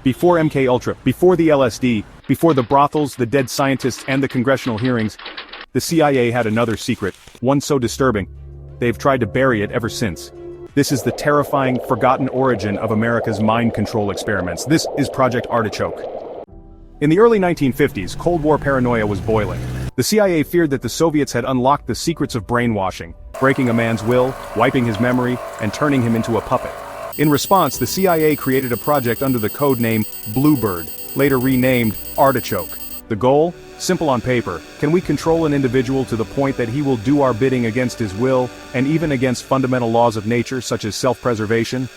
Before MK Ultra, before the LSD, before the brothels, the dead scientists, and the congressional hearings, the CIA had another secret, one so disturbing, they've tried to bury it ever since. This is the terrifying, forgotten origin of America's mind control experiments. This is Project Artichoke. In the early 1950s, Cold War paranoia was boiling. The CIA feared that the Soviets had unlocked the secrets of brainwashing, breaking a man's will, wiping his memory, and turning him into a puppet. In response, the CIA created a project under the code name Bluebird, later renamed Artichoke. The goal? Simple on paper. Can we control an individual to the point that he will do our bidding against his will, and even against fundamental laws of nature such as self-preservation?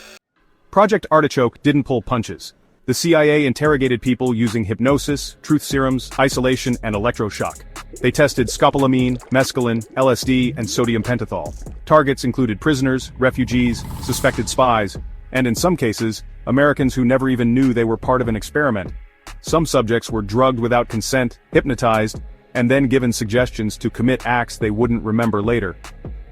Project Artichoke didn't pull punches. The CIA interrogated people using hypnosis, truth serums, isolation, and electroshock. They tested scopolamine, mescaline, LSD, and sodium pentothal. Targets included prisoners, refugees, suspected spies, and in some cases, Americans who never even knew they were part of an experiment. Some subjects were drugged without consent, hypnotized, and then given suggestions to commit acts they wouldn't remember later.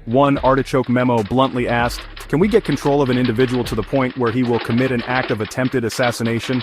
One Artichoke memo bluntly asked, "Can we get control of an individual to the point where he will commit an act of attempted assassination?"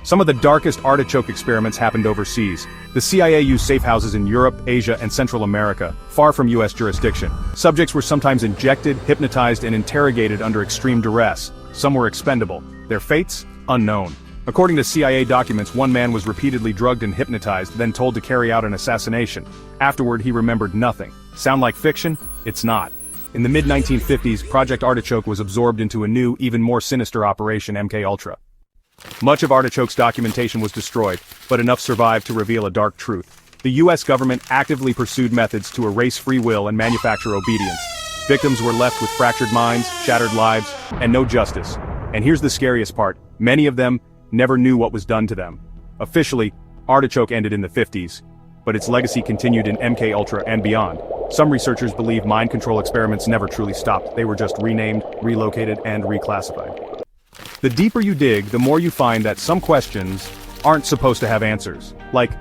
Some of the darkest Artichoke experiments happened overseas. The CIA used safe houses in Europe, Asia, and Central America, far from US jurisdiction. Subjects were sometimes injected, hypnotized, and interrogated under extreme duress. Some were expendable. Their fates? Unknown. According to CIA documents, one man was repeatedly drugged and hypnotized, then told to carry out an assassination. Afterward, he remembered nothing. Sound like fiction? It's not. In the mid-1950s, Project Artichoke was absorbed into a new, even more sinister operation, MK Ultra. Much of Artichoke's documentation was destroyed, but enough survived to reveal a dark truth. The US government actively pursued methods to erase free will and manufacture obedience. Victims were left with fractured minds, shattered lives, and no justice. And here's the scariest part, many of them never knew what was done to them. Officially, Artichoke ended in the 50s, but its legacy continued in MK Ultra and beyond. Some researchers believe mind control experiments never truly stopped, they were just renamed, relocated, and reclassified. The deeper you dig, the more you find that some questions aren't supposed to have answers. Like,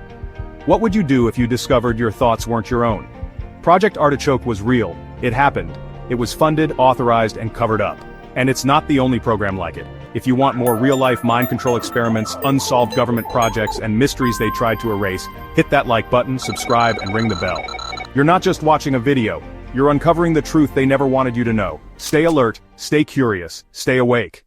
what would you do if you discovered your thoughts weren't your own? Project Artichoke was real, it happened, it was funded, authorized, and covered up. And it's not the only program like it. If you want more real-life mind control experiments, unsolved government projects, and mysteries they tried to erase, hit that like button, subscribe, and ring the bell. You're not just watching a video, you're uncovering the truth they never wanted you to know. Stay alert, stay curious, stay awake.